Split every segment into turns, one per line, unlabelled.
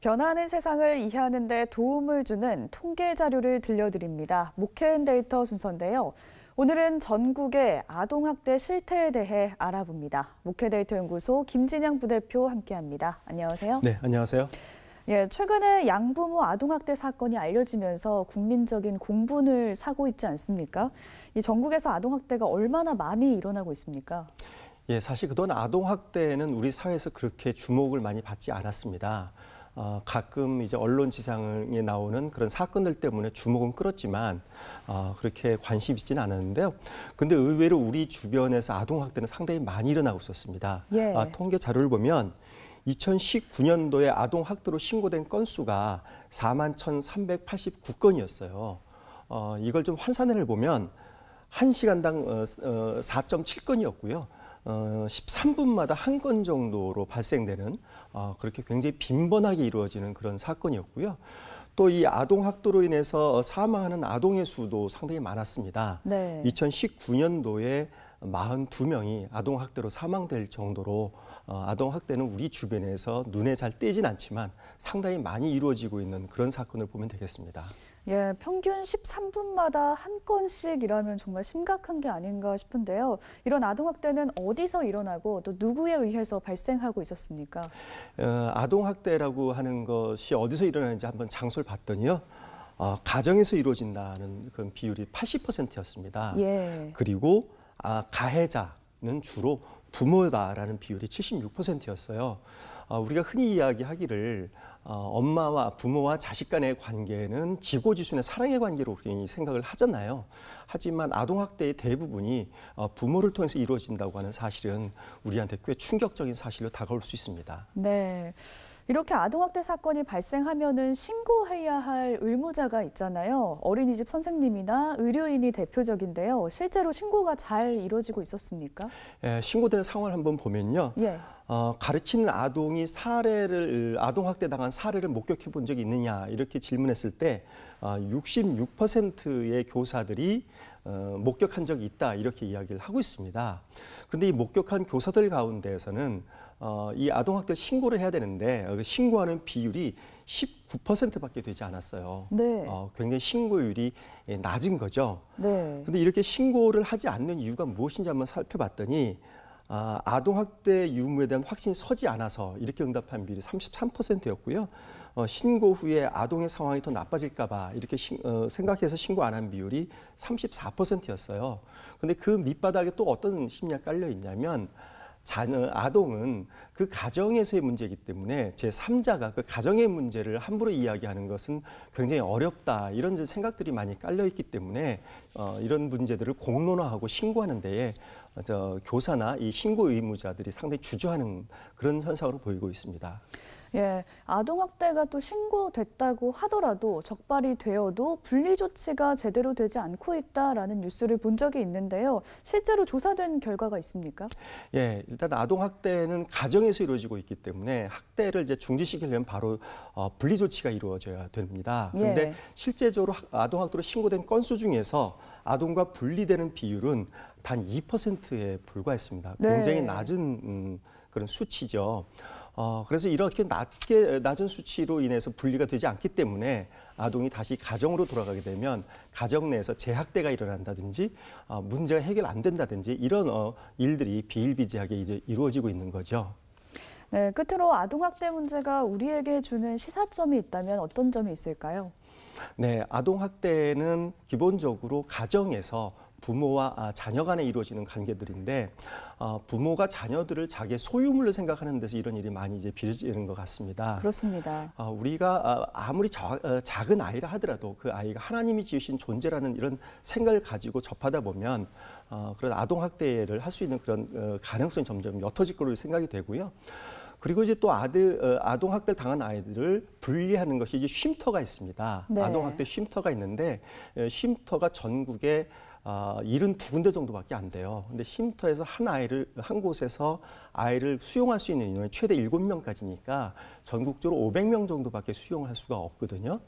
변화하는 세상을 이해하는 데 도움을 주는 통계 자료를 들려드립니다. 목회앤데이터 순서인데요. 오늘은 전국의 아동학대 실태에 대해 알아봅니다. 목회데이터 연구소 김진양 부대표 함께합니다. 안녕하세요.
네, 안녕하세요.
예, 최근에 양부모 아동학대 사건이 알려지면서 국민적인 공분을 사고 있지 않습니까? 이 전국에서 아동학대가 얼마나 많이 일어나고 있습니까?
예, 사실 그동안 아동학대는 우리 사회에서 그렇게 주목을 많이 받지 않았습니다. 가끔 이제 언론 지상에 나오는 그런 사건들 때문에 주목은 끌었지만 그렇게 관심 있지는 않았는데요. 근데 의외로 우리 주변에서 아동학대는 상당히 많이 일어나고 있었습니다.
예.
통계 자료를 보면 2019년도에 아동학대로 신고된 건수가 41,389건이었어요. 이걸 좀 환산을 해보면 1시간당 4.7건이었고요. 13분마다 한 건 정도로 발생되는 그렇게 굉장히 빈번하게 이루어지는 그런 사건이었고요. 또 이 아동학대로 인해서 사망하는 아동의 수도 상당히 많았습니다.
네.
2019년도에 42명이 아동학대로 사망될 정도로 아동학대는 우리 주변에서 눈에 잘 띄진 않지만 상당히 많이 이루어지고 있는 그런 사건을 보면 되겠습니다.
예, 평균 13분마다 한 건씩이라면 정말 심각한 게 아닌가 싶은데요. 이런 아동학대는 어디서 일어나고 또 누구에 의해서 발생하고 있었습니까?
아동학대라고 하는 것이 어디서 일어나는지 한번 장소를 봤더니요. 가정에서 이루어진다는 그런 비율이 80%였습니다.
예.
그리고 가해자는 주로 부모다라는 비율이 76%였어요. 우리가 흔히 이야기하기를 엄마와 부모와 자식 간의 관계는 지고지순의 사랑의 관계로 생각을 하잖아요. 하지만 아동학대의 대부분이 부모를 통해서 이루어진다고 하는 사실은 우리한테 꽤 충격적인 사실로 다가올 수 있습니다.
네. 이렇게 아동학대 사건이 발생하면은 신고해야 할 의무자가 있잖아요. 어린이집 선생님이나 의료인이 대표적인데요. 실제로 신고가 잘 이루어지고 있었습니까?
예, 신고되는 상황을 한번 보면요.
예.
가르치는 아동이 아동학대 당한 사례를 목격해 본 적이 있느냐 이렇게 질문했을 때 66%의 교사들이 목격한 적이 있다 이렇게 이야기를 하고 있습니다. 그런데 이 목격한 교사들 가운데에서는 이 아동학대 신고를 해야 되는데 신고하는 비율이 19%밖에 되지 않았어요.
네.
굉장히 신고율이 낮은 거죠.
네.
그런데 이렇게 신고를 하지 않는 이유가 무엇인지 한번 살펴봤더니 아동학대 유무에 대한 확신이 서지 않아서 이렇게 응답한 비율이 33%였고요. 신고 후에 아동의 상황이 더 나빠질까 봐 이렇게 생각해서 신고 안 한 비율이 34%였어요. 그런데 그 밑바닥에 또 어떤 심리가 깔려 있냐면 아동은 그 가정에서의 문제이기 때문에 제3자가 그 가정의 문제를 함부로 이야기하는 것은 굉장히 어렵다 이런 생각들이 많이 깔려 있기 때문에 이런 문제들을 공론화하고 신고하는 데에 교사나 이 신고 의무자들이 상당히 주저하는 그런 현상으로 보이고 있습니다.
예, 아동학대가 또 신고됐다고 하더라도 적발이 되어도 분리 조치가 제대로 되지 않고 있다라는 뉴스를 본 적이 있는데요. 실제로 조사된 결과가 있습니까?
예, 일단 아동학대는 가정에서 이루어지고 있기 때문에 학대를 이제 중지시키려면 바로 분리 조치가 이루어져야 됩니다. 그런데
예.
실제적으로 아동학대로 신고된 건수 중에서 아동과 분리되는 비율은 단 2%에 불과했습니다. 굉장히
네.
낮은 그런 수치죠. 그래서 이렇게 낮은 수치로 인해서 분리가 되지 않기 때문에 아동이 다시 가정으로 돌아가게 되면 가정 내에서 재학대가 일어난다든지 문제가 해결 안 된다든지 이런 일들이 비일비재하게 이제 이루어지고 있는 거죠.
네, 끝으로 아동학대 문제가 우리에게 주는 시사점이 있다면 어떤 점이 있을까요?
네, 아동학대는 기본적으로 가정에서 부모와 자녀 간에 이루어지는 관계들인데 부모가 자녀들을 자기의 소유물로 생각하는 데서 이런 일이 많이 이제 빚어지는 것 같습니다.
그렇습니다.
우리가 아무리 작은 아이라 하더라도 그 아이가 하나님이 지으신 존재라는 이런 생각을 가지고 접하다 보면 그런 아동학대를 할 수 있는 그런 가능성이 점점 옅어질 거로 생각이 되고요. 그리고 이제 또 아동학대를 당한 아이들을 분리하는 것이 이제 쉼터가 있습니다.
네.
아동학대 쉼터가 있는데 쉼터가 전국에 72군데 정도밖에 안 돼요. 근데 쉼터에서 한 곳에서 아이를 수용할 수 있는 인원이 최대 7명까지니까 전국적으로 500명 정도밖에 수용할 수가 없거든요.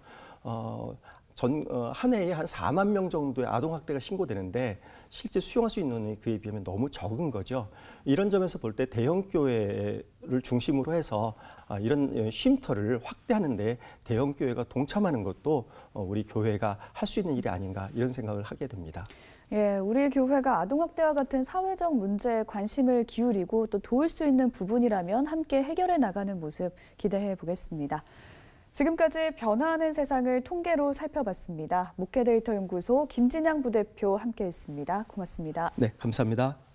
한 해에 한 4만 명 정도의 아동학대가 신고되는데 실제 수용할 수 있는 인원이 그에 비하면 너무 적은 거죠. 이런 점에서 볼 때 대형 교회를 중심으로 해서 이런 쉼터를 확대하는 데 대형 교회가 동참하는 것도 우리 교회가 할 수 있는 일이 아닌가 이런 생각을 하게 됩니다.
예, 우리 교회가 아동학대와 같은 사회적 문제에 관심을 기울이고 또 도울 수 있는 부분이라면 함께 해결해 나가는 모습 기대해 보겠습니다. 지금까지 변화하는 세상을 통계로 살펴봤습니다. 목회 데이터 연구소 김진양 부대표 함께했습니다. 고맙습니다.
네, 감사합니다.